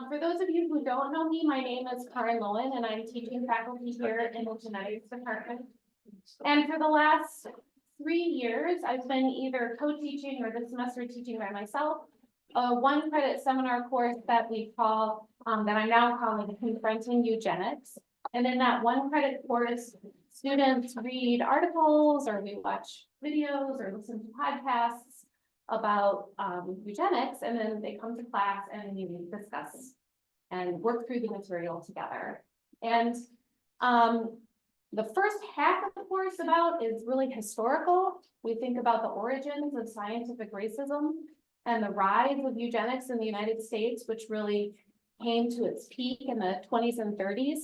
For those of you who don't know me, my name is Karen Lowen, and I'm teaching faculty here in the genetics department. And for the last 3 years, I've been either co-teaching or this semester teaching by myself a 1-credit seminar course that we call, that I'm now calling Confronting Eugenics. And in that 1-credit course, students read articles or we watch videos or listen to podcasts about eugenics, and then they come to class and we discuss and work through the material together. And the first half of the course is really historical. We think about the origins of scientific racism and the rise of eugenics in the United States, which really came to its peak in the 20s and 30s.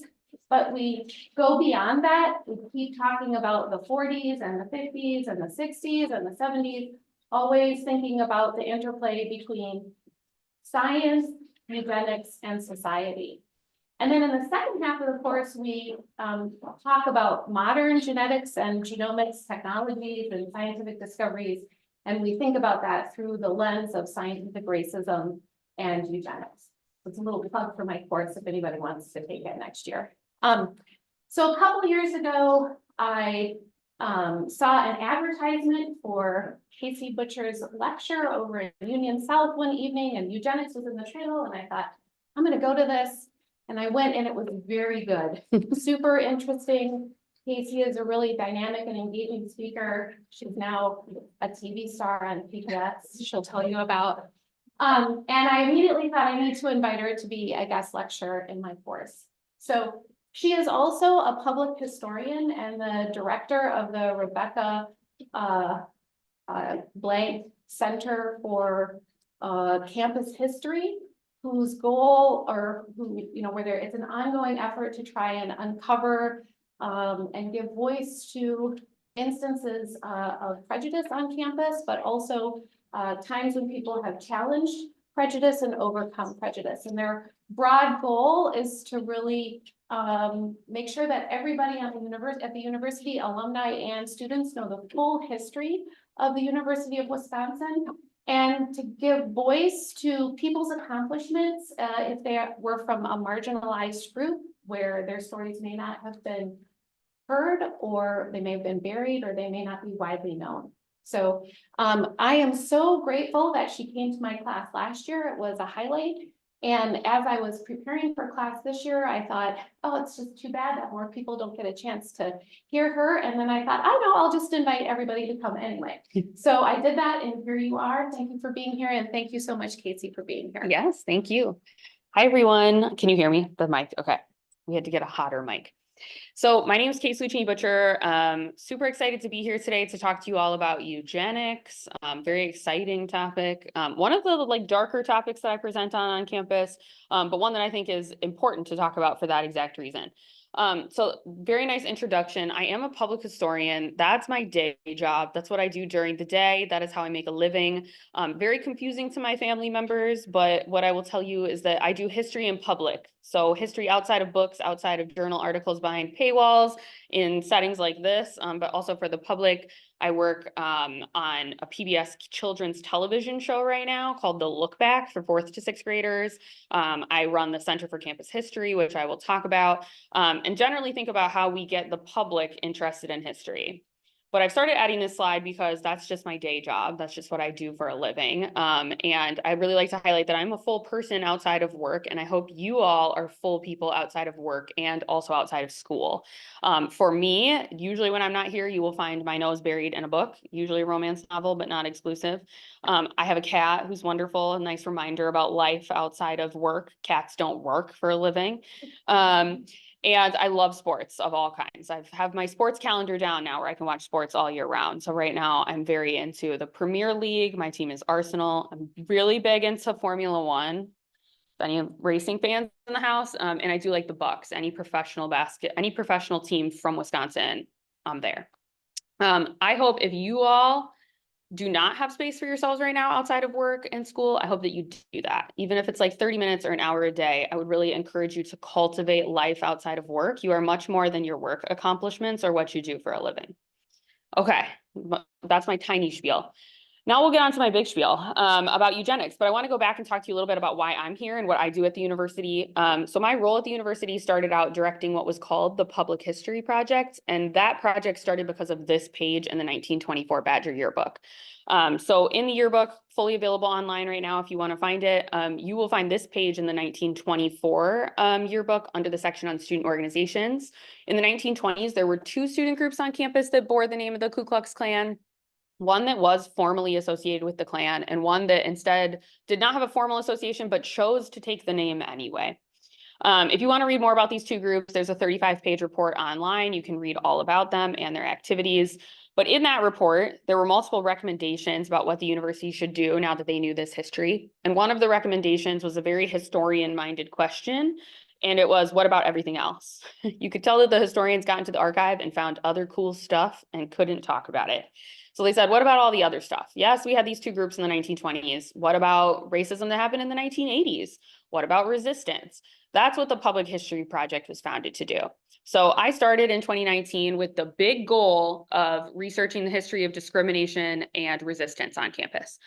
But we go beyond that. We keep talking about the 40s and the 50s and the 60s and the 70s, always thinking about the interplay between science, eugenics, and society. And then in the second half of the course, we talk about modern genetics and genomics technologies and scientific discoveries. And we think about that through the lens of scientific racism and eugenics. It's a little plug for my course if anybody wants to take it next year. So a couple years ago, I saw an advertisement for Kacie Butcher's lecture over in Union South one evening, and eugenics was in the title, and I thought, I'm going to go to this. And I went, and it was very good, super interesting. Kacie is a really dynamic and engaging speaker. She's now a TV star on PBS. She'll tell you about. And I immediately thought I need to invite her to be a guest lecturer in my course. So she is also a public historian and the director of the Rebecca Blank Center for Campus History, whose goal, or where it's an ongoing effort to try and uncover and give voice to instances of prejudice on campus, but also times when people have challenged prejudice and overcome prejudice. And their broad goal is to really make sure that everybody at the university, alumni and students, know the full history of the University of Wisconsin, and to give voice to people's accomplishments if they were from a marginalized group where their stories may not have been heard, or they may have been buried, or they may not be widely known. So I am so grateful that she came to my class last year. It was a highlight. And as I was preparing for class this year, I thought, oh, it's just too bad that more people don't get a chance to hear her. And then I thought, I know, I'll just invite everybody to come anyway. So I did that, and here you are. Thank you for being here. And thank you so much, Kacie, for being here. Yes, thank you. Hi, everyone. Can you hear me? The mic. Okay. We had to get a hotter mic. So my name is Kacie Lucchini Butcher. Super excited to be here today to talk to you all about eugenics. Very exciting topic. One of the darker topics that I present on campus, but one that I think is important to talk about for that exact reason. So very nice introduction. I am a public historian. That's my day job. That's what I do during the day. That is how I make a living. Very confusing to my family members, but what I will tell you is that I do history in public. So history outside of books, outside of journal articles, behind paywalls, in settings like this, but also for the public. I work on a PBS children's television show right now called The Look Back for 4th to 6th graders. I run the Center for Campus History, which I will talk about, and generally think about how we get the public interested in history. But I've started adding this slide because that's just my day job. That's just what I do for a living. And I really like to highlight that I'm a full person outside of work, and I hope you all are full people outside of work and also outside of school. For me, usually when I'm not here, you will find my nose buried in a book, usually a romance novel, but not exclusive. I have a cat who's wonderful, a nice reminder about life outside of work. Cats don't work for a living. And I love sports of all kinds. I have my sports calendar down now where I can watch sports all year round. So right now I'm very into the Premier League. My team is Arsenal. I'm really big into Formula One. Any racing fans in the house? And I do like the Bucks. Any professional team from Wisconsin, I'm there. I hope if you all do not have space for yourselves right now outside of work and school, I hope that you do that. Even if it's like 30 minutes or an hour a day, I would really encourage you to cultivate life outside of work. You are much more than your work accomplishments or what you do for a living. Okay, that's my tiny spiel. Now we'll get on to my big spiel about eugenics, but I want to go back and talk to you a little bit about why I'm here and what I do at the university. So my role at the university started out directing what was called the Public History Project, and that project started because of this page in the 1924 Badger Yearbook. So in the yearbook, fully available online right now if you want to find it, you will find this page in the 1924 yearbook under the section on student organizations. In the 1920s, there were two student groups on campus that bore the name of the Ku Klux Klan. One that was formally associated with the Klan and one that instead did not have a formal association, but chose to take the name anyway. If you want to read more about these two groups, there's a 35-page report online. You can read all about them and their activities. But in that report, there were multiple recommendations about what the university should do now that they knew this history. And one of the recommendations was a very historian-minded question. And it was, what about everything else? You could tell that the historians got into the archive and found other cool stuff and couldn't talk about it. So they said, what about all the other stuff? Yes, we had these two groups in the 1920s. What about racism that happened in the 1980s? What about resistance? That's what the Public History Project was founded to do. So I started in 2019 with the big goal of researching the history of discrimination and resistance on campus.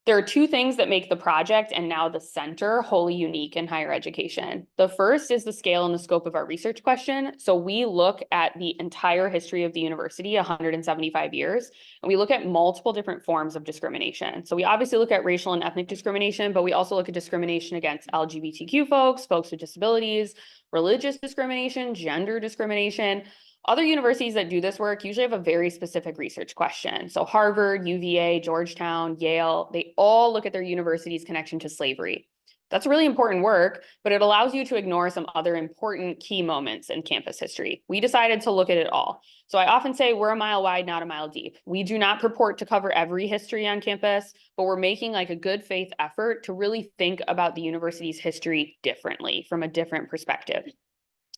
There are two things that make the project and now the center wholly unique in higher education. The first is the scale and the scope of our research question. So we look at the entire history of the university, 175 years, and we look at multiple different forms of discrimination. So we obviously look at racial and ethnic discrimination, but we also look at discrimination against LGBTQ folks, folks with disabilities, religious discrimination, gender discrimination. Other universities that do this work usually have a very specific research question. So Harvard, UVA, Georgetown, Yale, they all look at their university's connection to slavery. That's really important work, but it allows you to ignore some other important key moments in campus history. We decided to look at it all. So I often say we're a mile wide, not a mile deep. We do not purport to cover every history on campus, but we're making like a good faith effort to really think about the university's history differently from a different perspective.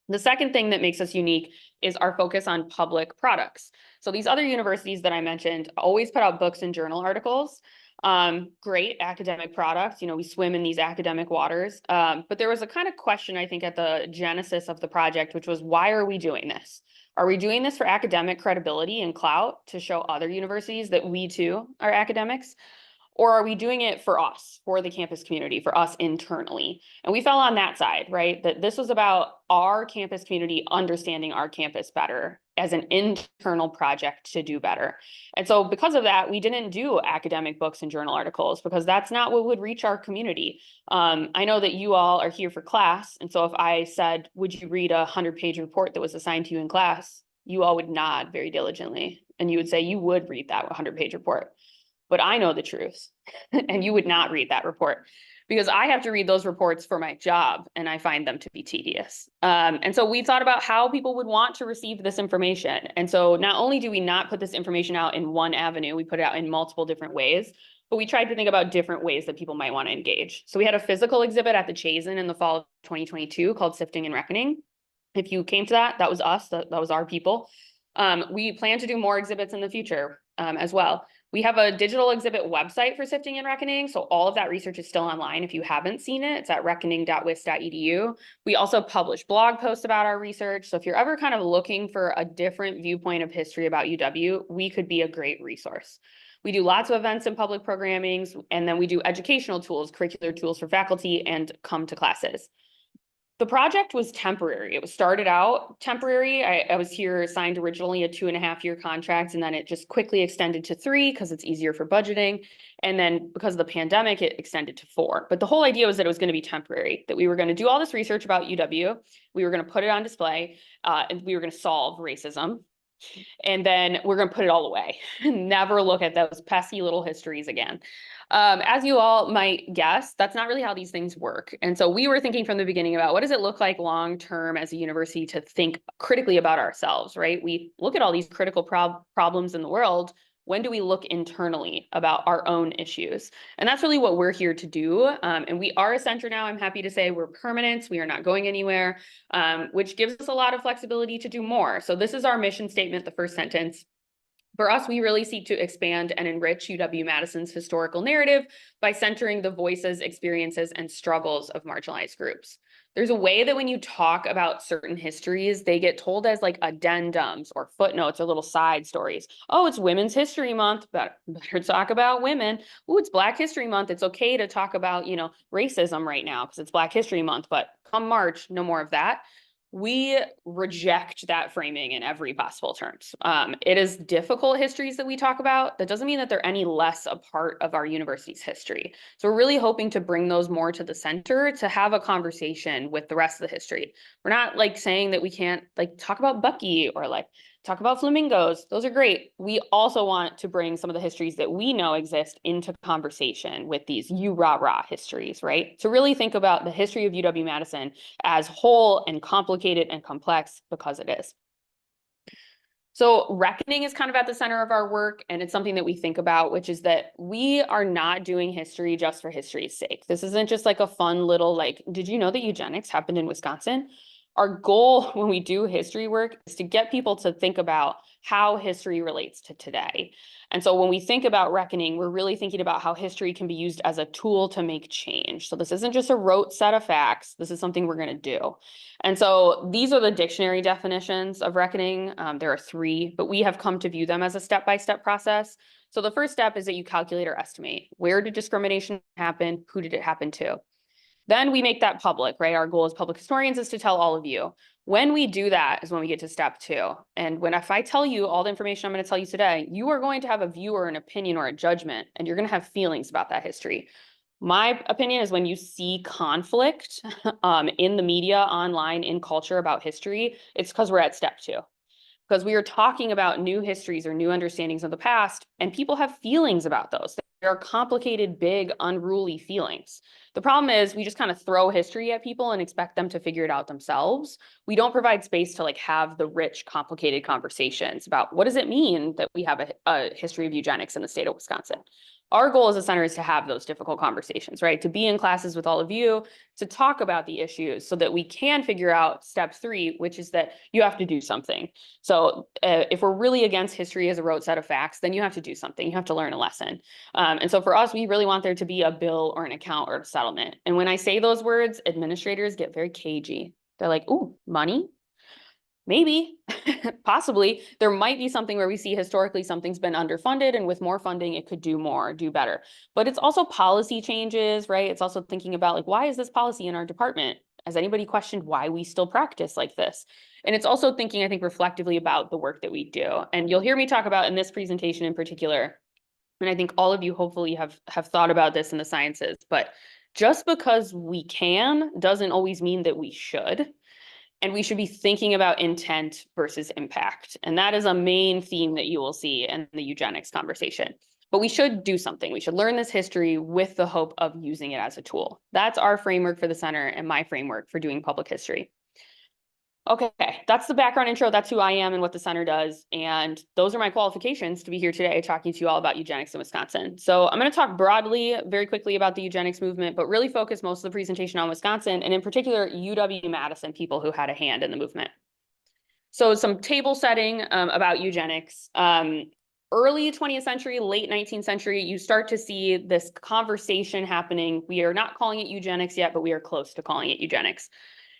The second thing that makes us unique is our focus on public products. So these other universities that I mentioned always put out books and journal articles. Great academic products, we swim in these academic waters. But there was a kind of question, I think, at the genesis of the project, which was, why are we doing this? Are we doing this for academic credibility and clout to show other universities that we too are academics? Or are we doing it for us, for the campus community, for us internally? And we fell on that side, right? That this was about our campus community understanding our campus better as an internal project to do better. And so because of that, we didn't do academic books and journal articles because that's not what would reach our community. I know that you all are here for class. And so if I said, would you read a 100-page report that was assigned to you in class? You all would nod very diligently. And you would say you would read that 100-page report. But I know the truth, and you would not read that report because I have to read those reports for my job, and I find them to be tedious. And so we thought about how people would want to receive this information. And so not only do we not put this information out in one avenue, we put it out in multiple different ways, but we tried to think about different ways that people might want to engage. So we had a physical exhibit at the Chazen in the fall of 2022 called Sifting Reckoning. If you came to that, that was us, that was our people. We plan to do more exhibits in the future as well. We have a digital exhibit website for Sifting and Reckoning. So all of that research is still online. If you haven't seen it, it's at reckoning.wis.edu. We also publish blog posts about our research. So if you're ever kind of looking for a different viewpoint of history about UW, we could be a great resource. We do lots of events and public programmings, and then we do educational tools, curricular tools for faculty, and come to classes. The project was temporary. It was started out temporary. I was here assigned originally a 2.5-year contract, and then it just quickly extended to 3 because it's easier for budgeting. And then because of the pandemic, it extended to 4. But the whole idea was that it was going to be temporary, that we were going to do all this research about UW. We were going to put it on display, and we were going to solve racism. And then we're going to put it all away and never look at those pesky little histories again. As you all might guess, that's not really how these things work. And so we were thinking from the beginning about what does it look like long-term as a university to think critically about ourselves, right? We look at all these critical problems in the world. When do we look internally about our own issues? And that's really what we're here to do. And we are a center now. I'm happy to say we're permanent. We are not going anywhere, which gives us a lot of flexibility to do more. So this is our mission statement, the first sentence. For us, we really seek to expand and enrich UW-Madison's historical narrative by centering the voices, experiences, and struggles of marginalized groups. There's a way that when you talk about certain histories, they get told as like addendums or footnotes or little side stories. Oh, it's Women's History Month, but better talk about women. Oh, it's Black History Month. It's okay to talk about, racism right now because it's Black History Month, but come March, no more of that. We reject that framing in every possible terms. It is difficult histories that we talk about. That doesn't mean that they're any less a part of our university's history. So we're really hoping to bring those more to the center to have a conversation with the rest of the history. We're not like saying that we can't like talk about Bucky or like talk about flamingos. Those are great. We also want to bring some of the histories that we know exist into conversation with these you-rah-rah histories, right? To really think about the history of UW-Madison as whole and complicated and complex because it is. So reckoning is kind of at the center of our work, and it's something that we think about, which is that we are not doing history just for history's sake. This isn't just like a fun little, like, did you know that eugenics happened in Wisconsin? Our goal when we do history work is to get people to think about how history relates to today. And so when we think about reckoning, we're really thinking about how history can be used as a tool to make change. So this isn't just a rote set of facts. This is something we're going to do. And so these are the dictionary definitions of reckoning. There are 3, but we have come to view them as a step-by-step process. So the first step is that you calculate or estimate. Where did discrimination happen? Who did it happen to? Then we make that public, right? Our goal as public historians is to tell all of you. When we do that is when we get to step 2. And if I tell you all the information I'm going to tell you today, you are going to have a view or an opinion or a judgment, and you're going to have feelings about that history. My opinion is when you see conflict in the media, online, in culture about history, it's because we're at step 2. Because we are talking about new histories or new understandings of the past, and people have feelings about those. There are complicated, big, unruly feelings. The problem is we just kind of throw history at people and expect them to figure it out themselves. We don't provide space to like have the rich, complicated conversations about what does it mean that we have a history of eugenics in the state of Wisconsin. Our goal as a center is to have those difficult conversations, right? To be in classes with all of you, to talk about the issues so that we can figure out step 3, which is that you have to do something. So if we're really against history as a rote set of facts, then you have to do something. You have to learn a lesson. And so for us, we really want there to be a bill or an account or a settlement. And when I say those words, administrators get very cagey. They're like, ooh, money? Maybe, possibly. There might be something where we see historically something's been underfunded, and with more funding, it could do more, do better. But it's also policy changes, right? It's also thinking about like, why is this policy in our department? Has anybody questioned why we still practice like this? And it's also thinking, I think, reflectively about the work that we do. And you'll hear me talk about in this presentation in particular, and I think all of you hopefully have thought about this in the sciences, but just because we can doesn't always mean that we should. And we should be thinking about intent versus impact. And that is a main theme that you will see in the eugenics conversation. But we should do something. We should learn this history with the hope of using it as a tool. That's our framework for the center and my framework for doing public history. Okay, that's the background intro. That's who I am and what the center does. And those are my qualifications to be here today talking to you all about eugenics in Wisconsin. So I'm going to talk broadly, very quickly about the eugenics movement, but really focus most of the presentation on Wisconsin and in particular UW-Madison people who had a hand in the movement. So some table setting about eugenics. Early 20th century, late 19th century, you start to see this conversation happening. We are not calling it eugenics yet, but we are close to calling it eugenics.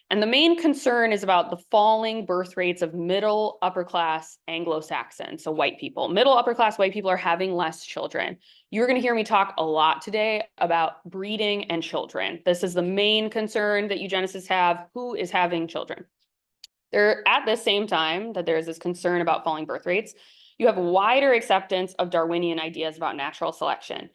And the main concern is about the falling birth rates of middle upper class Anglo-Saxon, so white people. Middle upper class white people are having less children. You're going to hear me talk a lot today about breeding and children. This is the main concern that eugenicists have. Who is having children? They're at the same time that there is this concern about falling birth rates, you have wider acceptance of Darwinian ideas about natural selection.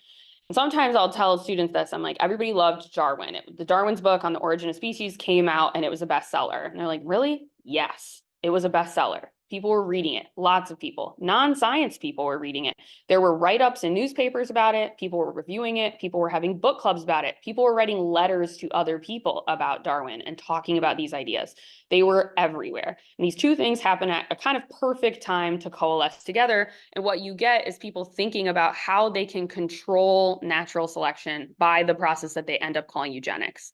Sometimes I'll tell students this, I'm like, everybody loved Darwin. The Darwin's book on the origin of species came out and it was a bestseller. And they're like, really? Yes, it was a bestseller. People were reading it, lots of people. Non-science people were reading it. There were write-ups in newspapers about it. People were reviewing it. People were having book clubs about it. People were writing letters to other people about Darwin and talking about these ideas. They were everywhere. And these two things happen at a kind of perfect time to coalesce together. And what you get is people thinking about how they can control natural selection by the process that they end up calling eugenics.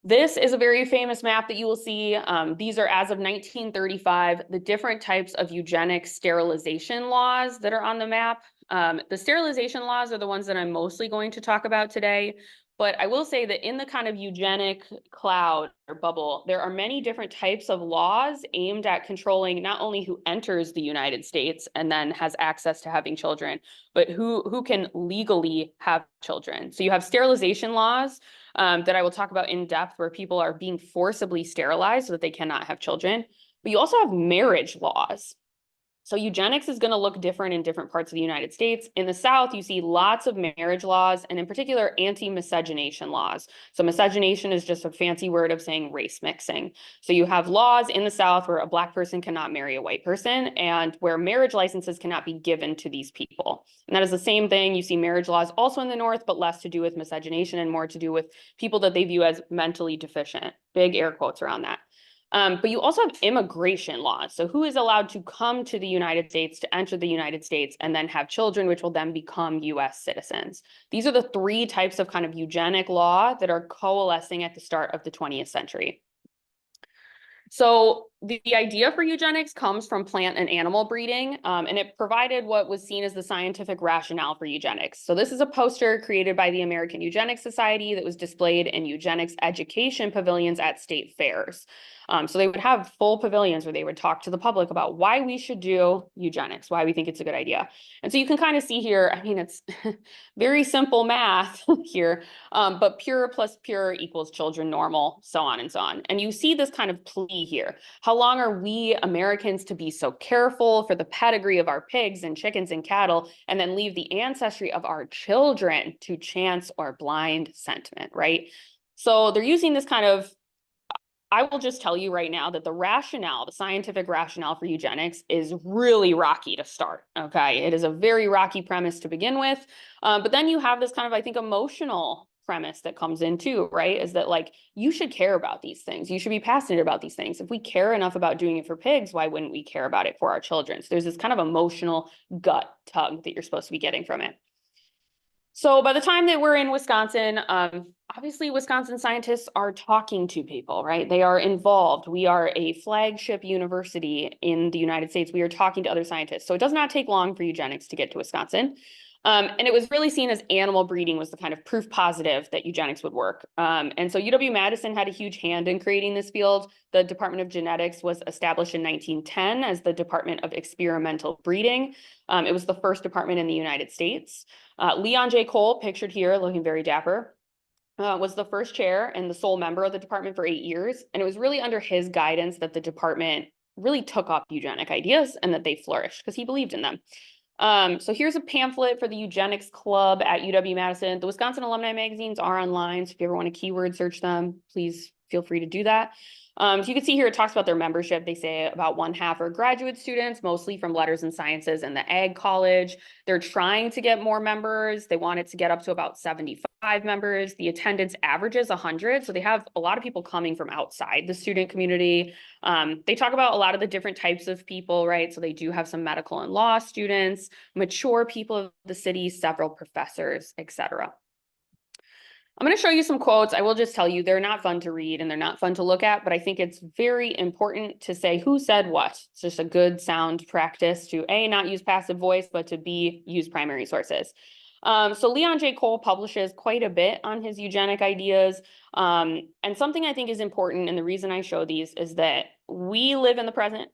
This is a very famous map that you will see. These are as of 1935, the different types of eugenic sterilization laws that are on the map. The sterilization laws are the ones that I'm mostly going to talk about today. But I will say that in the kind of eugenic cloud or bubble, there are many different types of laws aimed at controlling not only who enters the United States and then has access to having children, but who can legally have children. So you have sterilization laws that I will talk about in depth, where people are being forcibly sterilized so that they cannot have children. But you also have marriage laws. So eugenics is going to look different in different parts of the United States. In the South, you see lots of marriage laws, and in particular, anti-miscegenation laws. So miscegenation is just a fancy word of saying race mixing. So you have laws in the South where a Black person cannot marry a white person, and where marriage licenses cannot be given to these people. And that is the same thing. You see marriage laws also in the North, but less to do with miscegenation and more to do with people that they view as mentally deficient. Big air quotes around that. But you also have immigration laws. So who is allowed to come to the United States, to enter the United States, and then have children, which will then become US citizens. These are the three types of kind of eugenic law that are coalescing at the start of the 20th century. So the idea for eugenics comes from plant and animal breeding, and it provided what was seen as the scientific rationale for eugenics. So this is a poster created by the American Eugenics Society that was displayed in eugenics education pavilions at state fairs. So they would have full pavilions where they would talk to the public about why we should do eugenics, why we think it's a good idea. And so you can kind of see here, I mean, it's very simple math here, but pure plus pure equals children normal, so on and so on. And you see this kind of plea here. How long are we Americans to be so careful for the pedigree of our pigs and chickens and cattle, and then leave the ancestry of our children to chance or blind sentiment, right? So they're using this kind of, I will just tell you right now that the rationale, the scientific rationale for eugenics is really rocky to start, okay? It is a very rocky premise to begin with, but then you have this kind of, I think, emotional premise that comes in too, right? Is that like, you should care about these things. You should be passionate about these things. If we care enough about doing it for pigs, why wouldn't we care about it for our children? So there's this kind of emotional gut tug that you're supposed to be getting from it. So by the time that we're in Wisconsin, obviously Wisconsin scientists are talking to people, right? They are involved. We are a flagship university in the United States. We are talking to other scientists. So it does not take long for eugenics to get to Wisconsin. And it was really seen as animal breeding was the kind of proof positive that eugenics would work. And so UW-Madison had a huge hand in creating this field. The Department of Genetics was established in 1910 as the Department of Experimental Breeding. It was the first department in the United States. Leon J. Cole, pictured here, looking very dapper, was the first chair and the sole member of the department for 8 years. And it was really under his guidance that the department really took up eugenic ideas and that they flourished because he believed in them. So here's a pamphlet for the Eugenics Club at UW-Madison. The Wisconsin alumni magazines are online, so if you ever want to keyword search them, please feel free to do that. So you can see here, it talks about their membership. They say about 1/2 are graduate students, mostly from letters and sciences and the ag college. They're trying to get more members. They want it to get up to about 75 members. The attendance averages 100. So they have a lot of people coming from outside the student community. They talk about a lot of the different types of people, right? So they do have some medical and law students, mature people of the city, several professors, etc. I'm going to show you some quotes. I will just tell you they're not fun to read and they're not fun to look at, but I think it's very important to say who said what. It's just a good sound practice to A, not use passive voice, but to B, use primary sources. So Leon J. Cole publishes quite a bit on his eugenic ideas. And something I think is important, and the reason I show these is that we live in the present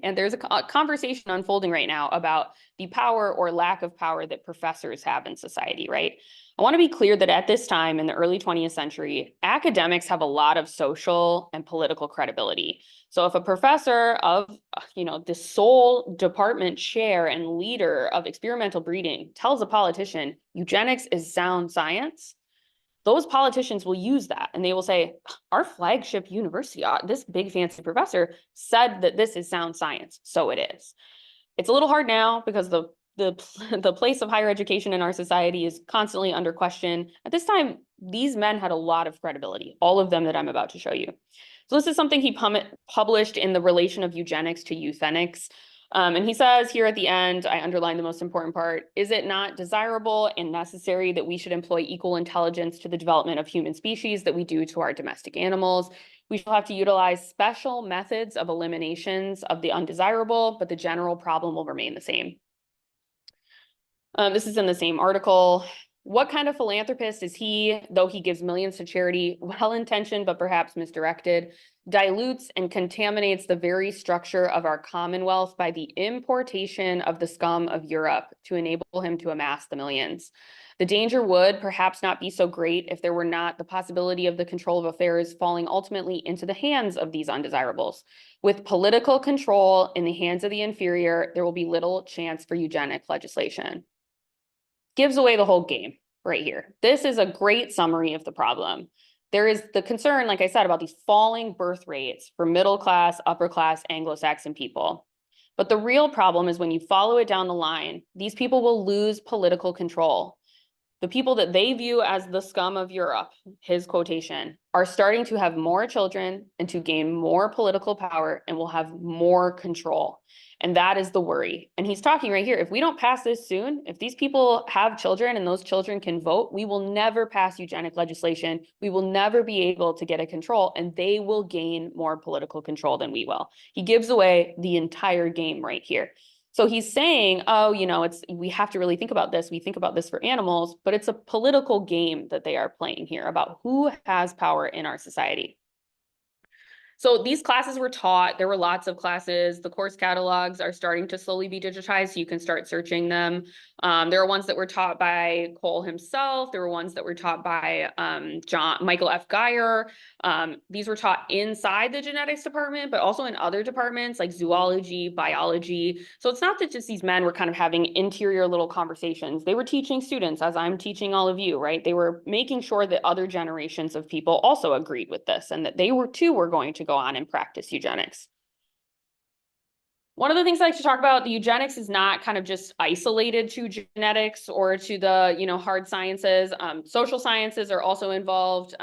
and there's a conversation unfolding right now about the power or lack of power that professors have in society, right? I want to be clear that at this time in the early 20th century, academics have a lot of social and political credibility. So if a professor of, the sole department chair and leader of experimental breeding tells a politician eugenics is sound science, those politicians will use that and they will say, our flagship university, this big fancy professor said that this is sound science, so it is. It's a little hard now because the place of higher education in our society is constantly under question. At this time, these men had a lot of credibility, all of them that I'm about to show you. So this is something he published in the relation of eugenics to euthenics. And he says here at the end, I underline the most important part, is it not desirable and necessary that we should employ equal intelligence to the development of human species that we do to our domestic animals? We shall have to utilize special methods of eliminations of the undesirable, but the general problem will remain the same. This is in the same article. What kind of philanthropist is he, though he gives millions to charity, well-intentioned but perhaps misdirected, dilutes and contaminates the very structure of our Commonwealth by the importation of the scum of Europe to enable him to amass the millions. The danger would perhaps not be so great if there were not the possibility of the control of affairs falling ultimately into the hands of these undesirables. With political control in the hands of the inferior, there will be little chance for eugenic legislation. Gives away the whole game right here. This is a great summary of the problem. There is the concern, like I said, about these falling birth rates for middle class, upper class, Anglo-Saxon people. But the real problem is when you follow it down the line, these people will lose political control. The people that they view as the scum of Europe, his quotation, are starting to have more children and to gain more political power and will have more control. And that is the worry. And he's talking right here, if we don't pass this soon, if these people have children and those children can vote, we will never pass eugenic legislation. We will never be able to get a control, and they will gain more political control than we will. He gives away the entire game right here. So he's saying, oh, you know, we have to really think about this. We think about this for animals, but it's a political game that they are playing here about who has power in our society. So these classes were taught, there were lots of classes. The course catalogs are starting to slowly be digitized, so you can start searching them. There are ones that were taught by Cole himself. There were ones that were taught by Michael F. Geyer. These were taught inside the genetics department, but also in other departments like zoology, biology. So it's not that just these men were kind of having interior little conversations. They were teaching students, as I'm teaching all of you, right? They were making sure that other generations of people also agreed with this and that they were going to go on and practice eugenics. One of the things I like to talk about, the eugenics is not kind of just isolated to genetics or to the, you know, hard sciences. Social sciences are also involved.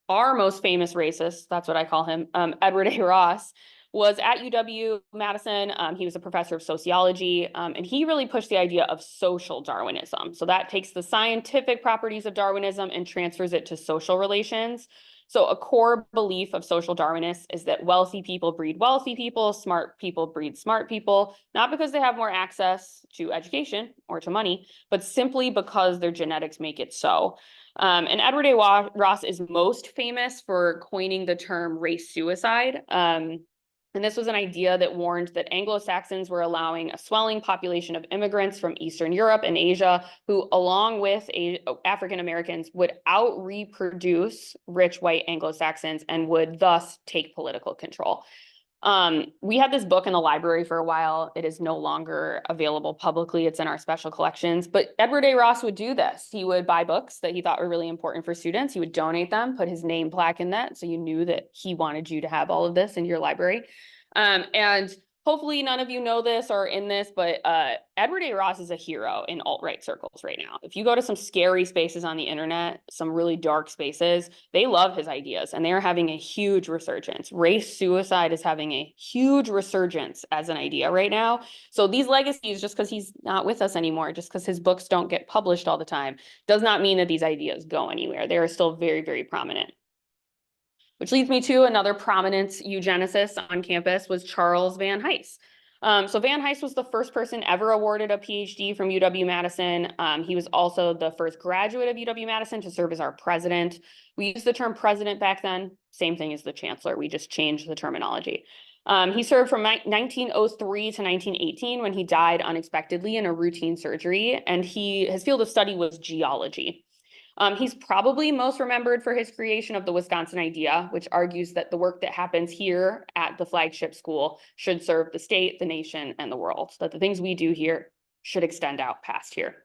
Our most famous racist, that's what I call him, Edward A. Ross, was at UW-Madison. He was a professor of sociology, and he really pushed the idea of social Darwinism. So that takes the scientific properties of Darwinism and transfers it to social relations. So a core belief of social Darwinists is that wealthy people breed wealthy people, smart people breed smart people, not because they have more access to education or to money, but simply because their genetics make it so. And Edward A. Ross is most famous for coining the term race suicide. And this was an idea that warned that Anglo-Saxons were allowing a swelling population of immigrants from Eastern Europe and Asia, who, along with African Americans, would out-reproduce rich white Anglo-Saxons and would thus take political control. We had this book in the library for a while. It is no longer available publicly. It's in our special collections. But Edward A. Ross would do this. He would buy books that he thought were really important for students. He would donate them, put his name plaque in that, so you knew that he wanted you to have all of this in your library. And hopefully none of you know this or in this, but Edward A. Ross is a hero in alt-right circles right now. If you go to some scary spaces on the internet, some really dark spaces, they love his ideas and they are having a huge resurgence. Race suicide is having a huge resurgence as an idea right now. So these legacies, just because he's not with us anymore, just because his books don't get published all the time, does not mean that these ideas go anywhere. They are still very, very prominent. Which leads me to another prominent eugenicist on campus was Charles Van Hise. So Van Hise was the first person ever awarded a PhD from UW-Madison. He was also the first graduate of UW-Madison to serve as our president. We used the term president back then, same thing as the chancellor. We just changed the terminology. He served from 1903 to 1918 when he died unexpectedly in a routine surgery, and his field of study was geology. He's probably most remembered for his creation of the Wisconsin idea, which argues that the work that happens here at the flagship school should serve the state, the nation, and the world, that the things we do here should extend out past here.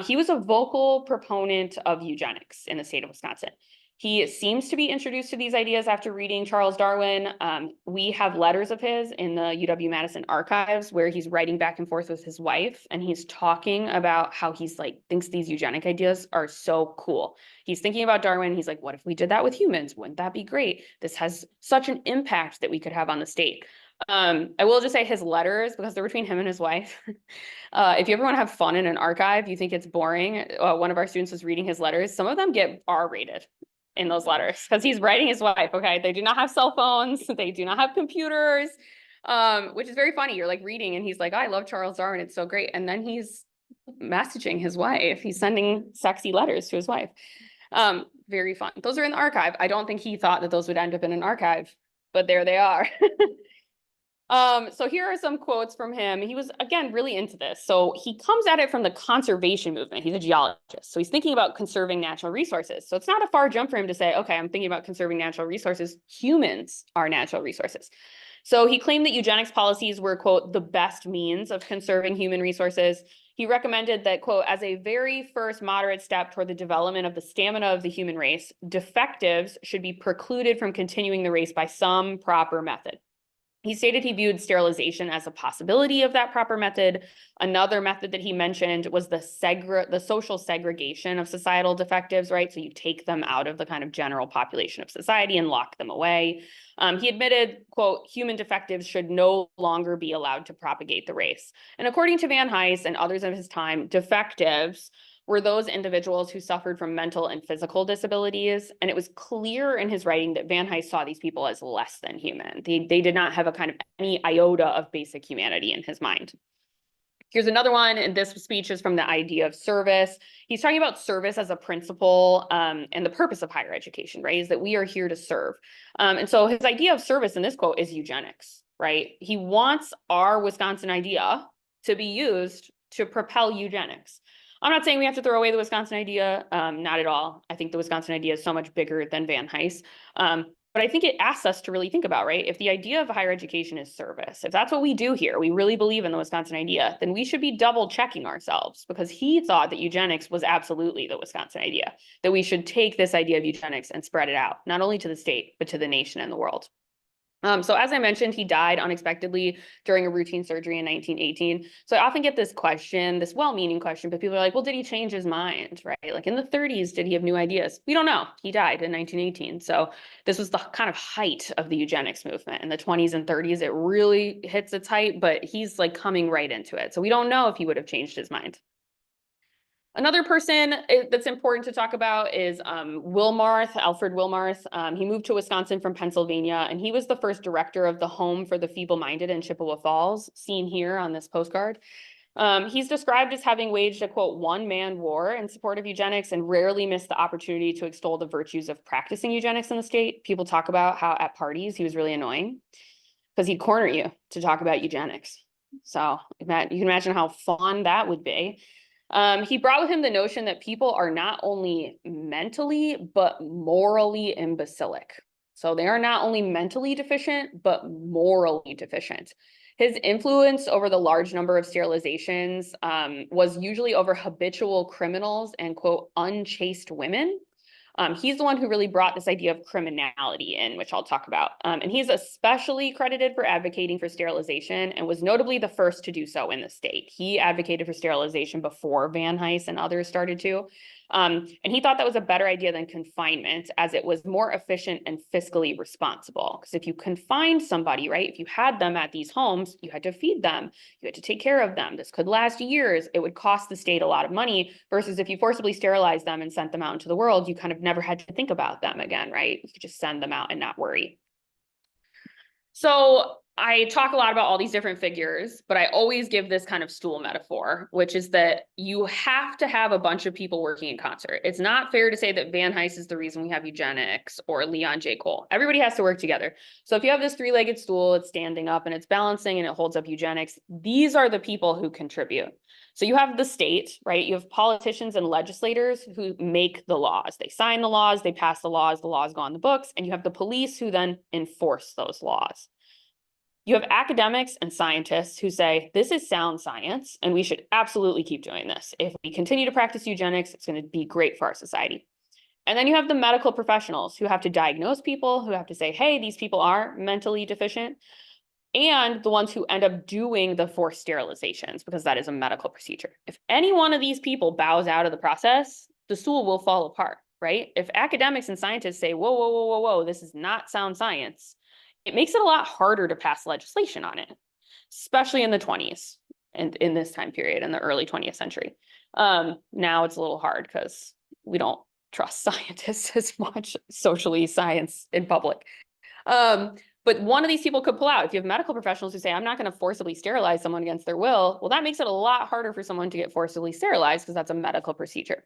He was a vocal proponent of eugenics in the state of Wisconsin. He seems to be introduced to these ideas after reading Charles Darwin. We have letters of his in the UW-Madison archives where he's writing back and forth with his wife, and he's talking about how he's like, thinks these eugenic ideas are so cool. He's thinking about Darwin. He's like, what if we did that with humans? Wouldn't that be great? This has such an impact that we could have on the state. I will just say his letters, because they're between him and his wife. If you ever want to have fun in an archive, you think it's boring. One of our students was reading his letters. Some of them get R-rated in those letters because he's writing his wife. Okay, they do not have cell phones. They do not have computers, which is very funny. You're like reading and he's like, oh, I love Charles Darwin. It's so great. And then he's messaging his wife. He's sending sexy letters to his wife. Very fun. Those are in the archive. I don't think he thought that those would end up in an archive, but there they are. So here are some quotes from him. He was, again, really into this. So he comes at it from the conservation movement. He's a geologist. So he's thinking about conserving natural resources. So it's not a far jump for him to say, okay, I'm thinking about conserving natural resources. Humans are natural resources. So he claimed that eugenics policies were, quote, the best means of conserving human resources. He recommended that, quote, as a very first moderate step toward the development of the stamina of the human race, defectives should be precluded from continuing the race by some proper method. He stated he viewed sterilization as a possibility of that proper method. Another method that he mentioned was the social segregation of societal defectives, right? So you take them out of the kind of general population of society and lock them away. He admitted, quote, human defectives should no longer be allowed to propagate the race. And according to Van Hise and others of his time, defectives were those individuals who suffered from mental and physical disabilities. And it was clear in his writing that Van Hise saw these people as less than human. They did not have a kind of any iota of basic humanity in his mind. Here's another one, and this speech is from the idea of service. He's talking about service as a principle and the purpose of higher education, right? Is that we are here to serve. And so his idea of service in this quote is eugenics, right? He wants our Wisconsin idea to be used to propel eugenics. I'm not saying we have to throw away the Wisconsin idea, not at all. I think the Wisconsin idea is so much bigger than Van Hise. But I think it asks us to really think about, right? If the idea of higher education is service, if that's what we do here, we really believe in the Wisconsin idea, then we should be double checking ourselves, because he thought that eugenics was absolutely the Wisconsin idea, that we should take this idea of eugenics and spread it out, not only to the state, but to the nation and the world. So as I mentioned, he died unexpectedly during a routine surgery in 1918. So I often get this question, this well-meaning question, but people are like, well, did he change his mind, right? Like in the 30s, did he have new ideas? We don't know. He died in 1918. So this was the kind of height of the eugenics movement. In the 20s and 30s, it really hits its height, but he's like coming right into it. So we don't know if he would have changed his mind. Another person that's important to talk about is Wilmarth, Alfred Wilmarth. He moved to Wisconsin from Pennsylvania, and he was the first director of the Home for the Feeble-Minded in Chippewa Falls, seen here on this postcard. He's described as having waged a, quote, one-man war in support of eugenics and rarely missed the opportunity to extol the virtues of practicing eugenics in the state. People talk about how at parties he was really annoying because he'd corner you to talk about eugenics. So you can imagine how fun that would be. He brought with him the notion that people are not only mentally, but morally imbecilic. So they are not only mentally deficient, but morally deficient. His influence over the large number of sterilizations was usually over habitual criminals and, quote, unchaste women. He's the one who really brought this idea of criminality in, which I'll talk about. And he's especially credited for advocating for sterilization and was notably the first to do so in the state. He advocated for sterilization before Van Hise and others started to. And he thought that was a better idea than confinement, as it was more efficient and fiscally responsible. Because if you confined somebody, right, if you had them at these homes, you had to feed them, you had to take care of them. This could last years. It would cost the state a lot of money, versus if you forcibly sterilized them and sent them out into the world, you kind of never had to think about them again, right? You could just send them out and not worry. So I talk a lot about all these different figures, but I always give this kind of stool metaphor, which is that you have to have a bunch of people working in concert. It's not fair to say that Van Hise is the reason we have eugenics or Leon J. Cole. Everybody has to work together. So if you have this three-legged stool, it's standing up and it's balancing and it holds up eugenics. These are the people who contribute. So you have the state, right? You have politicians and legislators who make the laws. They sign the laws, they pass the laws go on the books, and you have the police who then enforce those laws. You have academics and scientists who say, this is sound science, and we should absolutely keep doing this. If we continue to practice eugenics, it's going to be great for our society. And then you have the medical professionals who have to diagnose people, who have to say, hey, these people are mentally deficient, and the ones who end up doing the forced sterilizations, because that is a medical procedure. If any one of these people bows out of the process, the stool will fall apart, right? If academics and scientists say, whoa, whoa, whoa, whoa, whoa, this is not sound science, it makes it a lot harder to pass legislation on it, especially in the 20s and in this time period in the early 20th century. Now it's a little hard because we don't trust scientists as much, socially, science in public. But But one of these people could pull out. If you have medical professionals who say, I'm not going to forcibly sterilize someone against their will, well, that makes it a lot harder for someone to get forcibly sterilized because that's a medical procedure.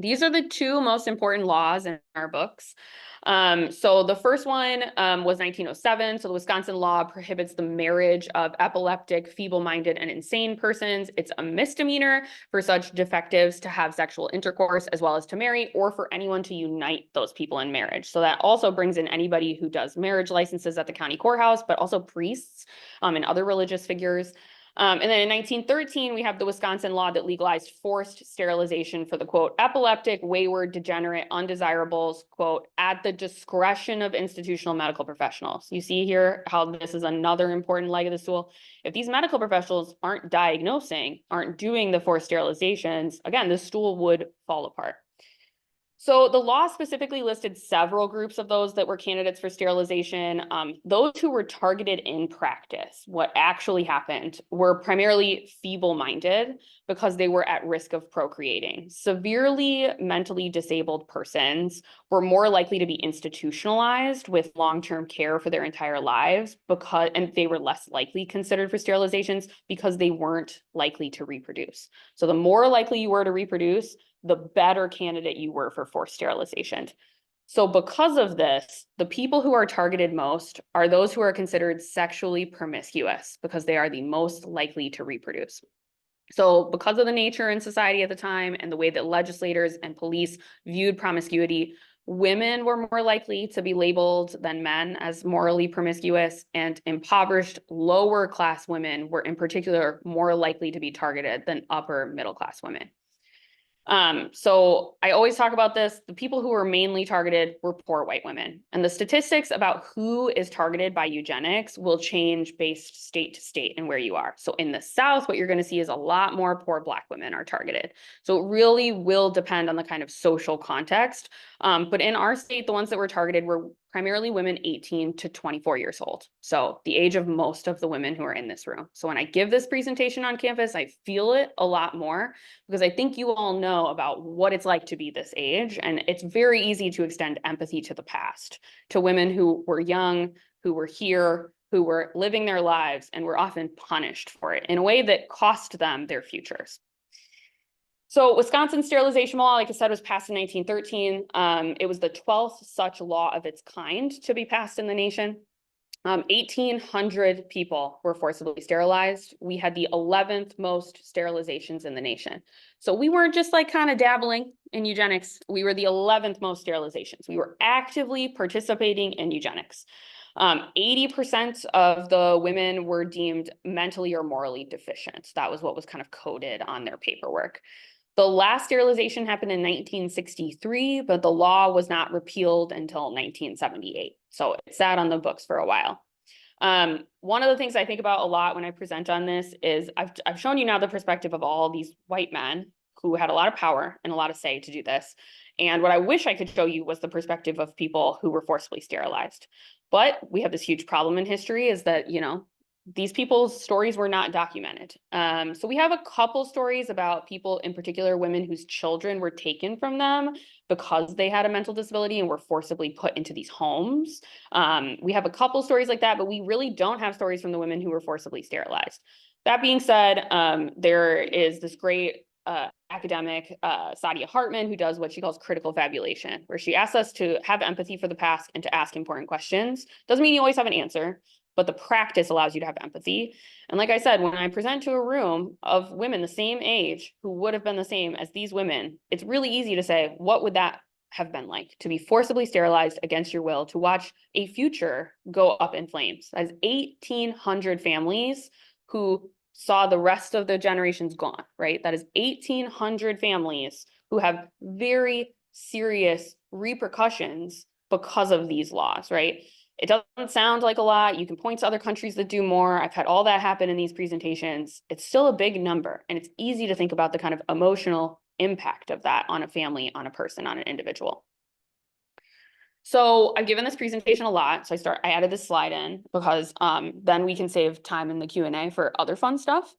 These are the two most important laws in our books. So the first one was 1907. So the Wisconsin law prohibits the marriage of epileptic, feeble-minded, and insane persons. It's a misdemeanor for such defectives to have sexual intercourse as well as to marry, or for anyone to unite those people in marriage. So that also brings in anybody who does marriage licenses at the county courthouse, but also priests and other religious figures. And then in 1913, we have the Wisconsin law that legalized forced sterilization for the, quote, epileptic, wayward, degenerate, undesirables, quote, at the discretion of institutional medical professionals. You see here how this is another important leg of the stool. If these medical professionals aren't diagnosing, aren't doing the forced sterilizations, again, the stool would fall apart. So the law specifically listed several groups of those that were candidates for sterilization. Those who were targeted in practice, what actually happened, were primarily feeble-minded because they were at risk of procreating. Severely mentally disabled persons were more likely to be institutionalized with long-term care for their entire lives and they were less likely considered for sterilizations because they weren't likely to reproduce. So the more likely you were to reproduce, the better candidate you were for forced sterilization. So because of this, the people who are targeted most are those who are considered sexually promiscuous because they are the most likely to reproduce. So because of the nature in society at the time and the way that legislators and police viewed promiscuity, women were more likely to be labeled than men as morally promiscuous, and impoverished lower class women were in particular more likely to be targeted than upper middle class women. So I always talk about this. The people who were mainly targeted were poor white women. And the statistics about who is targeted by eugenics will change based state to state and where you are. So in the South, what you're going to see is a lot more poor Black women are targeted. So it really will depend on the kind of social context. But in our state, the ones that were targeted were primarily women 18 to 24 years old. So the age of most of the women who are in this room. So when I give this presentation on campus, I feel it a lot more because I think you all know about what it's like to be this age. And it's very easy to extend empathy to the past, to women who were young, who were here, who were living their lives and were often punished for it in a way that cost them their futures. So Wisconsin sterilization law, like I said, was passed in 1913. It was the 12th such law of its kind to be passed in the nation. 1,800 people were forcibly sterilized. We had the 11th most sterilizations in the nation. So we weren't just like kind of dabbling in eugenics. We were the 11th most sterilizations. We were actively participating in eugenics. 80% of the women were deemed mentally or morally deficient. That was what was kind of coded on their paperwork. The last sterilization happened in 1963, but the law was not repealed until 1978. So it sat on the books for a while. One of the things I think about a lot when I present on this is I've shown you now the perspective of all these white men who had a lot of power and a lot of say to do this. And what I wish I could show you was the perspective of people who were forcibly sterilized. But we have this huge problem in history is that, you know, these people's stories were not documented. So we have a couple stories about people, in particular women whose children were taken from them because they had a mental disability and were forcibly put into these homes. We have a couple stories like that, but we really don't have stories from the women who were forcibly sterilized. That being said, there is this great academic, Sadia Hartman, who does what she calls critical fabulation, where she asks us to have empathy for the past and to ask important questions. Doesn't mean you always have an answer, but the practice allows you to have empathy. And like I said, when I present to a room of women the same age who would have been the same as these women, it's really easy to say, what would that have been like to be forcibly sterilized against your will, to watch a future go up in flames? That's 1,800 families who saw the rest of the generations gone, right? That is 1,800 families who have very serious repercussions because of these laws, right? It doesn't sound like a lot. You can point to other countries that do more. I've had all that happen in these presentations. It's still a big number, and it's easy to think about the kind of emotional impact of that on a family, on a person, on an individual. So I've given this presentation a lot. So I added this slide in because then we can save time in the Q&A for other fun stuff.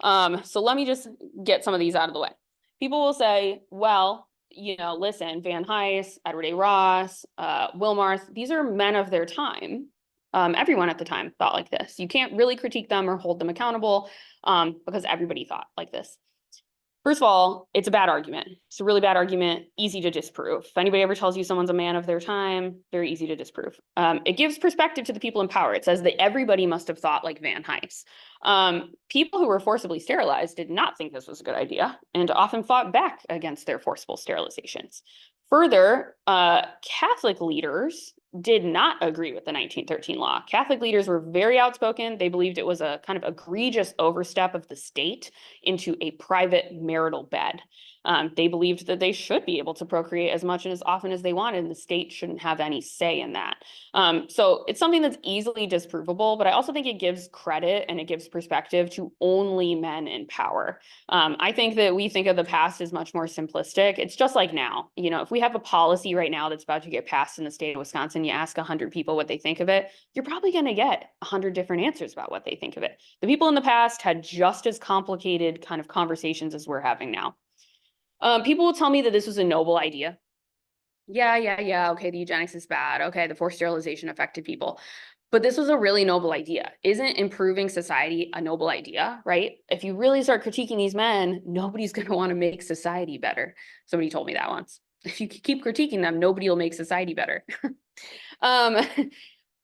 So let me just get some of these out of the way. People will say, well, you know, listen, Van Hise, Edward A. Ross, Wilmarth, these are men of their time. Everyone at the time thought like this. You can't really critique them or hold them accountable because everybody thought like this. First of all, it's a bad argument. It's a really bad argument, easy to disprove. If anybody ever tells you someone's a man of their time, very easy to disprove. It gives perspective to the people in power. It says that everybody must have thought like Van Hise. People who were forcibly sterilized did not think this was a good idea and often fought back against their forcible sterilizations. Further, Catholic leaders did not agree with the 1913 law. Catholic leaders were very outspoken. They believed it was a kind of egregious overstep of the state into a private marital bed. They believed that they should be able to procreate as much and as often as they wanted, and the state shouldn't have any say in that. So it's something that's easily disprovable, but I also think it gives credit and it gives perspective to only men in power. I think that we think of the past as much more simplistic. It's just like now, you know, if we have a policy right now that's about to get passed in the state of Wisconsin, you ask 100 people what they think of it, you're probably going to get 100 different answers about what they think of it. The people in the past had just as complicated kind of conversations as we're having now. People will tell me that this was a noble idea. Yeah. Okay, the eugenics is bad. Okay, the forced sterilization affected people. But this was a really noble idea. Isn't improving society a noble idea, right? If you really start critiquing these men, nobody's going to want to make society better. Somebody told me that once. If you keep critiquing them, nobody will make society better.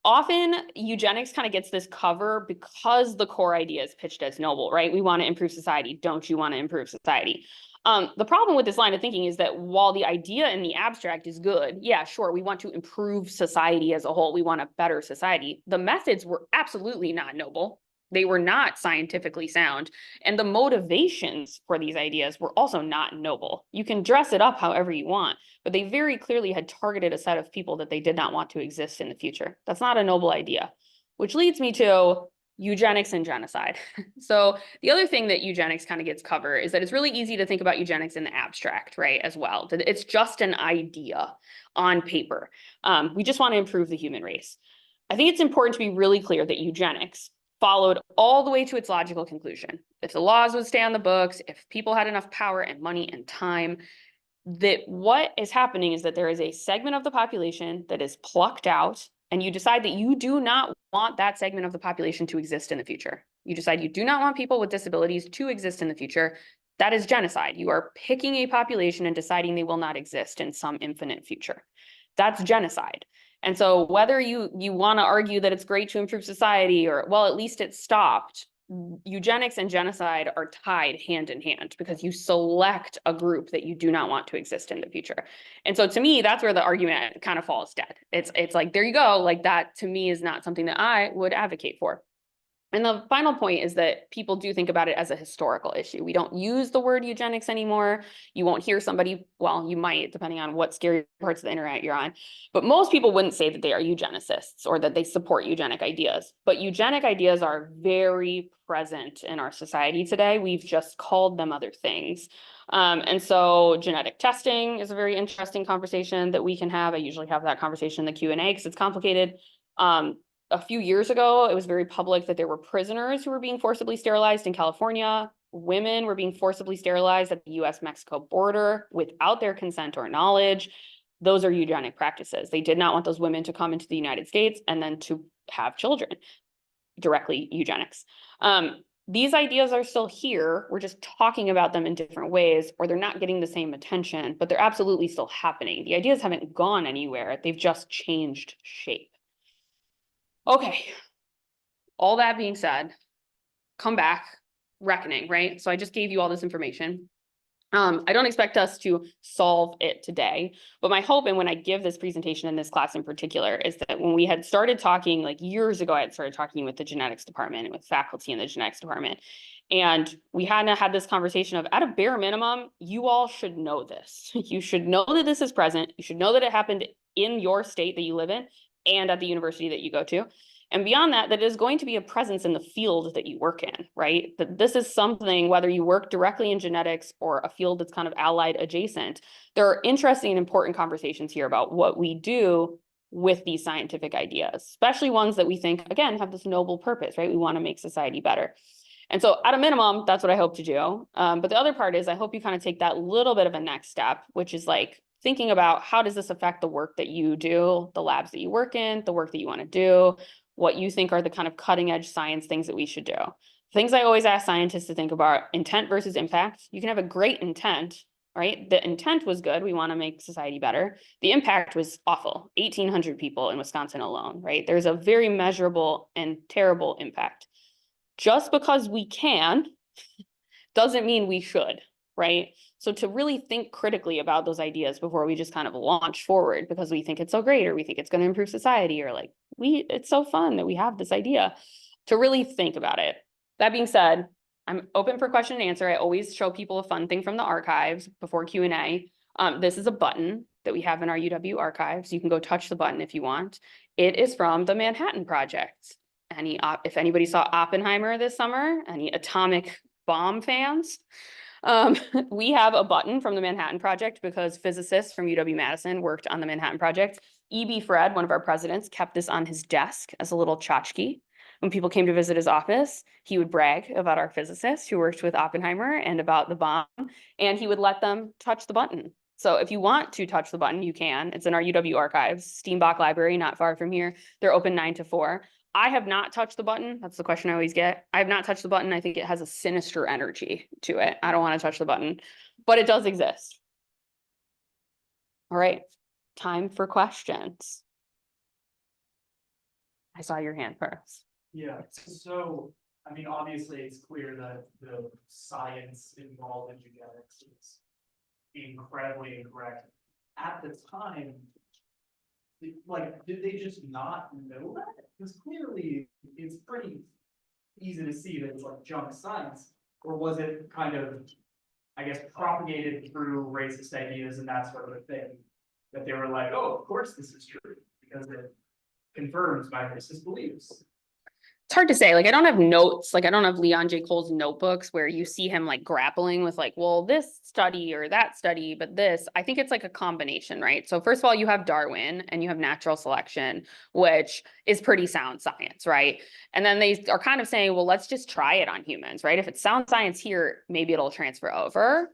Often eugenics kind of gets this cover because the core idea is pitched as noble, right? We want to improve society. Don't you want to improve society? The problem with this line of thinking is that while the idea in the abstract is good, yeah, sure, we want to improve society as a whole. We want a better society. The methods were absolutely not noble. They were not scientifically sound. And the motivations for these ideas were also not noble. You can dress it up however you want, but they very clearly had targeted a set of people that they did not want to exist in the future. That's not a noble idea, which leads me to eugenics and genocide. So the other thing that eugenics kind of gets covered is that it's really easy to think about eugenics in the abstract, right, as well. That it's just an idea on paper. We just want to improve the human race. I think it's important to be really clear that eugenics followed all the way to its logical conclusion. If the laws would stay on the books, if people had enough power and money and time, that what is happening is that there is a segment of the population that is plucked out, and you decide that you do not want that segment of the population to exist in the future. You decide you do not want people with disabilities to exist in the future. That is genocide. You are picking a population and deciding they will not exist in some infinite future. That's genocide. And so whether you want to argue that it's great to improve society or, well, at least it stopped, eugenics and genocide are tied hand in hand because you select a group that you do not want to exist in the future. And so to me, that's where the argument kind of falls dead. It's like, there you go. Like that to me is not something that I would advocate for. And the final point is that people do think about it as a historical issue. We don't use the word eugenics anymore. You won't hear somebody, well, you might, depending on what scary parts of the internet you're on, but most people wouldn't say that they are eugenicists or that they support eugenic ideas. But eugenic ideas are very present in our society today. We've just called them other things. And so genetic testing is a very interesting conversation that we can have. I usually have that conversation in the Q&A because it's complicated. A few years ago, it was very public that there were prisoners who were being forcibly sterilized in California. Women were being forcibly sterilized at the US-Mexico border without their consent or knowledge. Those are eugenic practices. They did not want those women to come into the United States and then to have children. Directly eugenics. These ideas are still here. We're just talking about them in different ways, or they're not getting the same attention, but they're absolutely still happening. The ideas haven't gone anywhere. They've just changed shape. Okay, all that being said, come back, reckoning, right? So I just gave you all this information. I don't expect us to solve it today, but my hope, and when I give this presentation in this class in particular, is that when we had started talking, like years ago, I had started talking with the genetics department and with faculty in the genetics department, and we hadn't had this conversation of, at a bare minimum, you all should know this. You should know that this is present. You should know that it happened in your state that you live in and at the university that you go to. And beyond that, that is going to be a presence in the field that you work in, right? That this is something, whether you work directly in genetics or a field that's kind of allied adjacent, there are interesting and important conversations here about what we do with these scientific ideas, especially ones that we think, again, have this noble purpose, right? We want to make society better. And so at a minimum, that's what I hope to do. But the other part is I hope you kind of take that little bit of a next step, which is like thinking about how does this affect the work that you do, the labs that you work in, the work that you want to do, what you think are the kind of cutting edge science things that we should do. Things I always ask scientists to think about: intent versus impact. You can have a great intent, right? The intent was good. We want to make society better. The impact was awful. 1,800 people in Wisconsin alone, right? There's a very measurable and terrible impact. Just because we can doesn't mean we should, right? So to really think critically about those ideas before we just kind of launch forward because we think it's so great, or we think it's going to improve society, or like, it's so fun that we have this idea, to really think about it. That being said, I'm open for question and answer. I always show people a fun thing from the archives before Q&A. This is a button that we have in our UW archives. You can go touch the button if you want. It is from the Manhattan Project. If anybody saw Oppenheimer this summer, any atomic bomb fans, we have a button from the Manhattan Project because physicists from UW-Madison worked on the Manhattan Project. E.B. Fred, one of our presidents, kept this on his desk as a little tchotchke. When people came to visit his office, he would brag about our physicists who worked with Oppenheimer and about the bomb, and he would let them touch the button. So if you want to touch the button, you can. It's in our UW archives, Steenbach Library, not far from here. They're open 9 to 4. I have not touched the button. That's the question I always get. I have not touched the button. I think it has a sinister energy to it. I don't want to touch the button, but it does exist. All right, time for questions. I saw your hand first. Yeah, so, I mean, obviously, it's clear that the science involved in eugenics is incredibly incorrect. At the time, like, did they just not know that? Because clearly, it's pretty easy to see that it's like junk science. Or was it kind of, I guess, propagated through racist ideas and that sort of thing, that they were like, oh, of course this is true, because it confirms my racist beliefs. It's hard to say. Like, I don't have notes. Like, I don't have Leon J. Cole's notebooks where you see him like grappling with like, well, this study or that study, but this, I think it's like a combination, right? So first of all, you have Darwin and you have natural selection, which is pretty sound science, right? And then they are kind of saying, well, let's just try it on humans, right? If it's sound science here, maybe it'll transfer over.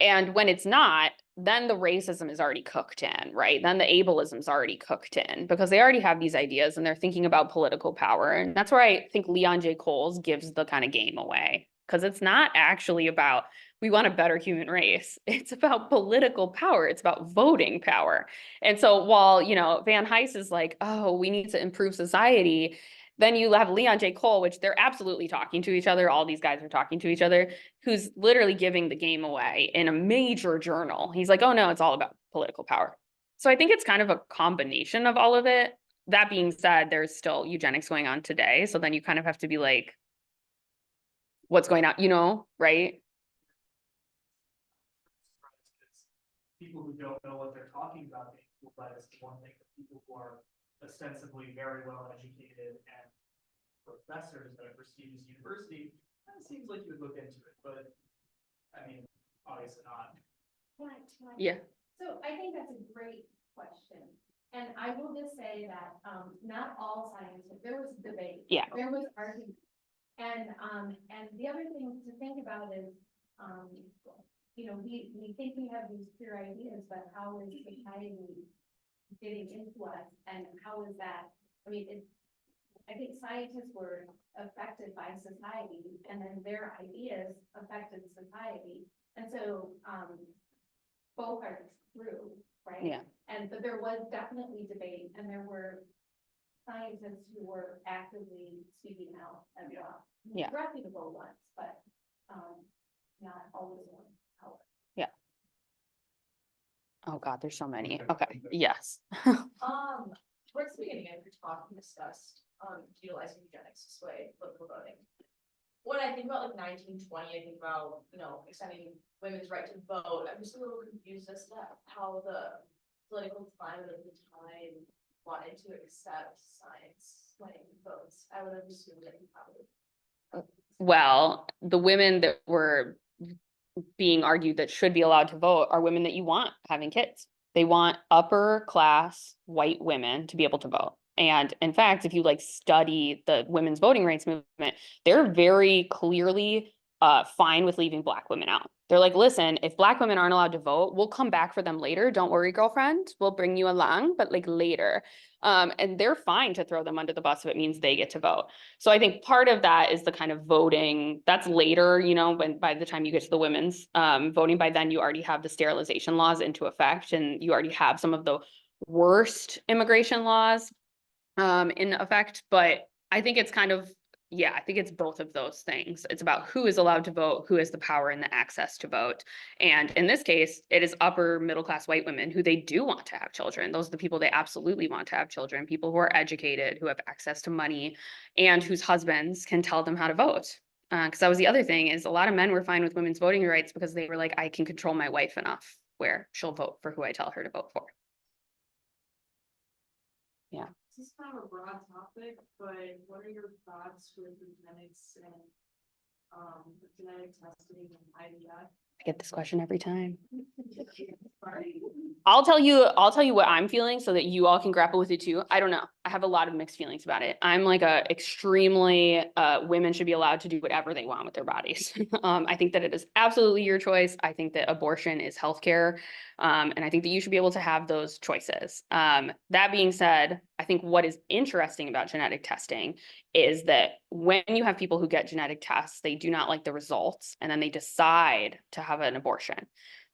And when it's not, then the racism is already cooked in, right? Then the ableism is already cooked in because they already have these ideas and they're thinking about political power. And that's where I think Leon J. Coles gives the kind of game away, because it's not actually about, we want a better human race. It's about political power. It's about voting power. And so while, you know, Van Hise is like, oh, we need to improve society, then you have Leon J. Cole, which they're absolutely talking to each other. All these guys are talking to each other, who's literally giving the game away in a major journal. He's like, oh no, it's all about political power. So I think it's kind of a combination of all of it. That being said, there's still eugenics going on today. So then you kind of have to be like, what's going on, you know, right? People who don't know what they're talking about being fooled by this one thing, people who are ostensibly very well educated and professors at a prestigious university, it seems like you would look into it, but I mean, obviously not. Yeah. So I think that's a great question. And I will just say that not all scientists, there was debate. Yeah. There was argument. And the other thing to think about is, you know, we think we have these pure ideas, but how is society getting into us, and how is that? I mean, I think scientists were affected by society, and then their ideas affected society, and so both are true, right? Yeah. But there was definitely debate, and there were scientists who were actively speaking out as well. Yeah. Reputable ones, but not always one. Oh God, there's so many. Okay. Yes. Towards the beginning of your talk, you discussed utilizing eugenics to sway political voting. When I think about like 1920, I think about, you know, extending women's right to vote. I'm just a little confused as to how the political climate of the time wanted to accept science swaying votes. I would have assumed that you probably. Well, the women that were being argued that should be allowed to vote are women that you want having kids. They want upper class white women to be able to vote. And in fact, if you like study the women's voting rights movement, they're very clearly fine with leaving Black women out. They're like, listen, if Black women aren't allowed to vote, we'll come back for them later. Don't worry, girlfriend. We'll bring you along, but like later. And they're fine to throw them under the bus if it means they get to vote. So I think part of that is the kind of voting that's later, you know, when by the time you get to the women's voting, by then you already have the sterilization laws into effect, and you already have some of the worst immigration laws in effect. But I think it's kind of, yeah, I think it's both of those things. It's about who is allowed to vote, who has the power and the access to vote. And in this case, it is upper middle class white women who they do want to have children. Those are the people they absolutely want to have children, people who are educated, who have access to money, and whose husbands can tell them how to vote. Because that was the other thing, is a lot of men were fine with women's voting rights because they were like, I can control my wife enough where she'll vote for who I tell her to vote for. Yeah. This is kind of a broad topic, but what are your thoughts with eugenics and genetic testing and IVF? I get this question every time. Sorry. I'll tell you what I'm feeling so that you all can grapple with it too. I don't know. I have a lot of mixed feelings about it. I'm like extremely women should be allowed to do whatever they want with their bodies. I think that it is absolutely your choice. I think that abortion is healthcare. And I think that you should be able to have those choices. That being said, I think what is interesting about genetic testing is that when you have people who get genetic tests, they do not like the results, and then they decide to have an abortion,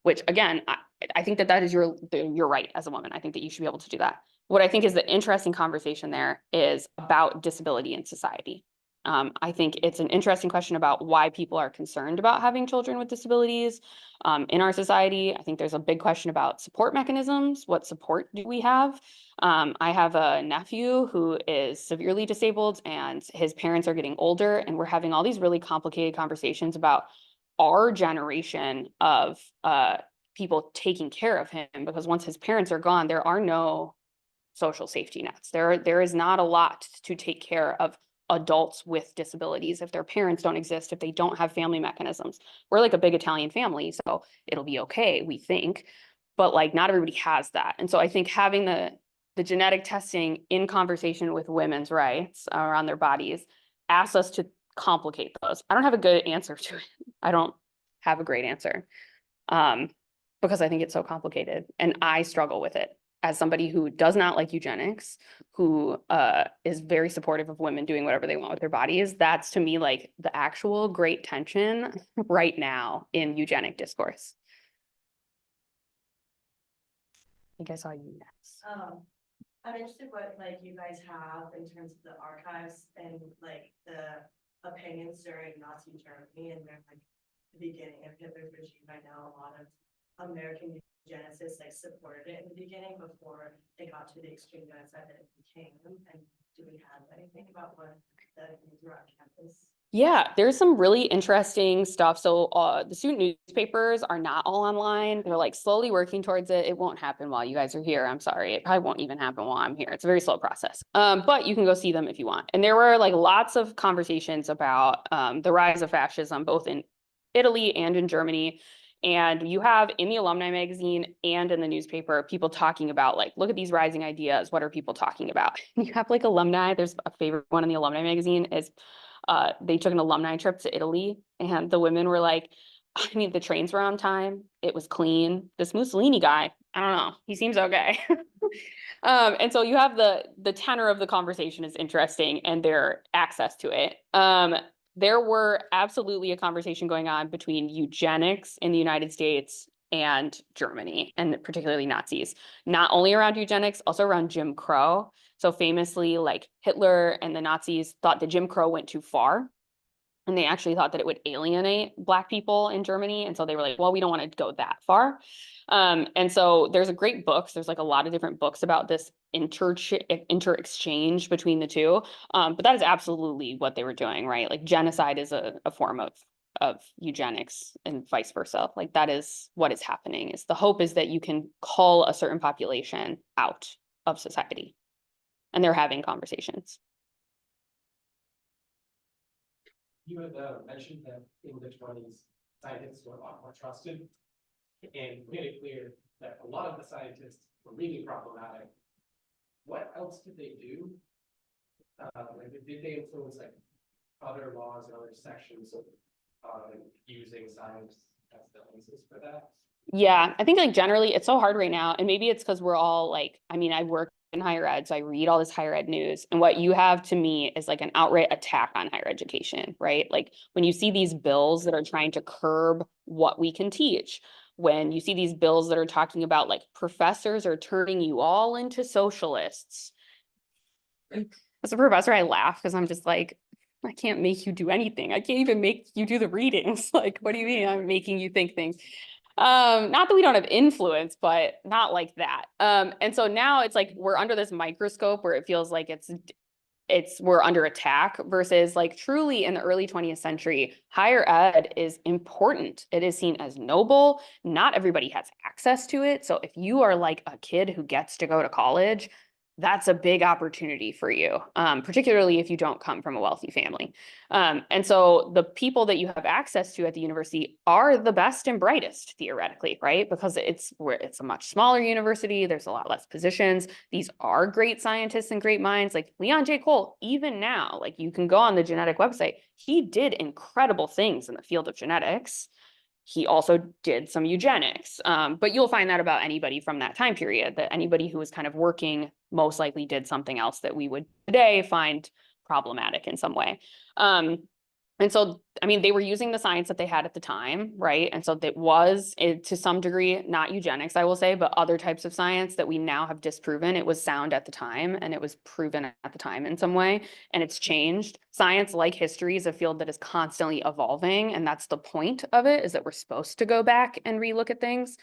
which again, I think that is your right as a woman. I think that you should be able to do that. What I think is the interesting conversation there is about disability in society. I think it's an interesting question about why people are concerned about having children with disabilities in our society. I think there's a big question about support mechanisms. What support do we have? I have a nephew who is severely disabled, and his parents are getting older, and we're having all these really complicated conversations about our generation of people taking care of him, because once his parents are gone, there are no social safety nets. There is not a lot to take care of adults with disabilities if their parents don't exist, if they don't have family mechanisms. We're like a big Italian family, so it'll be okay, we think, but like not everybody has that. And so I think having the genetic testing in conversation with women's rights around their bodies asks us to complicate those. I don't have a good answer to it. I don't have a great answer because I think it's so complicated, and I struggle with it as somebody who does not like eugenics, who is very supportive of women doing whatever they want with their bodies. That's to me like the actual great tension right now in eugenic discourse. I think I saw you next. I'm interested what like you guys have in terms of the archives and like the opinions during Nazi Germany and their like the beginning of Hitler's regime. I know a lot of American eugenicists like supported it in the beginning before they got to the extreme genocide that it became. And do we have anything about what the news were on campus? Yeah, there's some really interesting stuff. So the student newspapers are not all online. They're like slowly working towards it. It won't happen while you guys are here. I'm sorry. It probably won't even happen while I'm here. It's a very slow process. But you can go see them if you want. And there were like lots of conversations about the rise of fascism, both in Italy and in Germany. And you have in the alumni magazine and in the newspaper, people talking about like, look at these rising ideas. What are people talking about? You have like alumni. There's a favorite one in the alumni magazine is they took an alumni trip to Italy, and the women were like, I mean, the trains were on time. It was clean. This Mussolini guy, I don't know. He seems okay. And so you have the tenor of the conversation is interesting, and their access to it. There were absolutely a conversation going on between eugenics in the United States and Germany, and particularly Nazis, not only around eugenics, also around Jim Crow. So famously, like Hitler and the Nazis thought that Jim Crow went too far, and they actually thought that it would alienate Black people in Germany. And so they were like, well, we don't want to go that far. And so there's a great books. There's like a lot of different books about this inter-exchange between the two. But that is absolutely what they were doing, right? Like genocide is a form of eugenics and vice versa. Like that is what is happening. Is the hope is that you can cull a certain population out of society. And they're having conversations. You had mentioned that in the 20s, scientists were a lot more trusted, and made it clear that a lot of the scientists were really problematic. What else did they do? Did they influence like other laws and other sections of using science as the basis for that? Yeah, I think like generally it's so hard right now, and maybe it's because we're all like, I mean, I work in higher ed, so I read all this higher ed news, and what you have to me is like an outright attack on higher education, right? Like when you see these bills that are trying to curb what we can teach, when you see these bills that are talking about like professors are turning you all into socialists. As a professor, I laugh because I'm just like, I can't make you do anything. I can't even make you do the readings. Like, what do you mean I'm making you think things? Not that we don't have influence, but not like that. And so now it's like we're under this microscope where it feels like we're under attack versus like truly in the early 20th century, higher ed is important. It is seen as noble. Not everybody has access to it. So if you are like a kid who gets to go to college, that's a big opportunity for you, particularly if you don't come from a wealthy family. And so the people that you have access to at the university are the best and brightest theoretically, right? Because it's a much smaller university. There's a lot less positions. These are great scientists and great minds like Leon J. Cole. Even now, like you can go on the genetic website. He did incredible things in the field of genetics. He also did some eugenics, but you'll find that about anybody from that time period, that anybody who was kind of working most likely did something else that we would today find problematic in some way. And so, I mean, they were using the science that they had at the time, right? And so that was, to some degree, not eugenics, I will say, but other types of science that we now have disproven. It was sound at the time, and it was proven at the time in some way, and it's changed. Science, like history, is a field that is constantly evolving, and that's the point of it, is that we're supposed to go back and relook at things.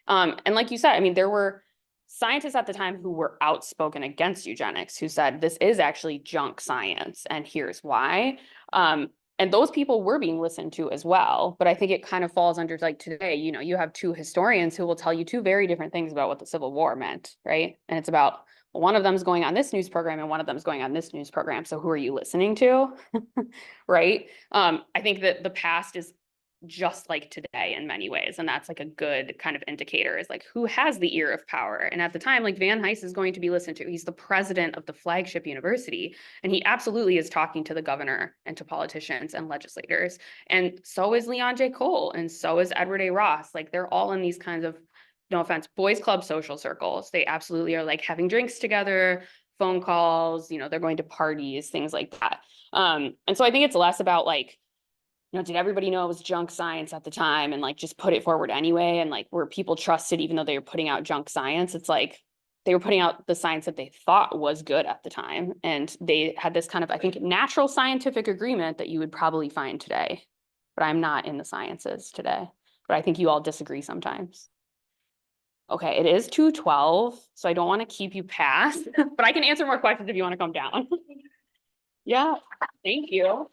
And like you said, I mean, there were scientists at the time who were outspoken against eugenics, who said this is actually junk science, and here's why. And those people were being listened to as well. But I think it kind of falls under like today, you know, you have two historians who will tell you two very different things about what the Civil War meant, right? And it's about, well, one of them's going on this news program and one of them's going on this news program. So who are you listening to? Right? I think that the past is just like today in many ways. And that's like a good kind of indicator, is like who has the ear of power. And at the time, like Van Hise is going to be listened to. He's the president of the flagship university, and he absolutely is talking to the governor and to politicians and legislators. And so is Leon J. Cole, and so is Edward A. Ross. Like they're all in these kinds of, no offense, boys club social circles. They absolutely are like having drinks together, phone calls, you know, they're going to parties, things like that. And so I think it's less about like, you know, did everybody know it was junk science at the time and like just put it forward anyway? And like, were people trusted even though they were putting out junk science? It's like they were putting out the science that they thought was good at the time. And they had this kind of, I think, natural scientific agreement that you would probably find today. But I'm not in the sciences today. But I think you all disagree sometimes. Okay, it is 2:12, so I don't want to keep you past, but I can answer more questions if you want to come down. Yeah, thank you.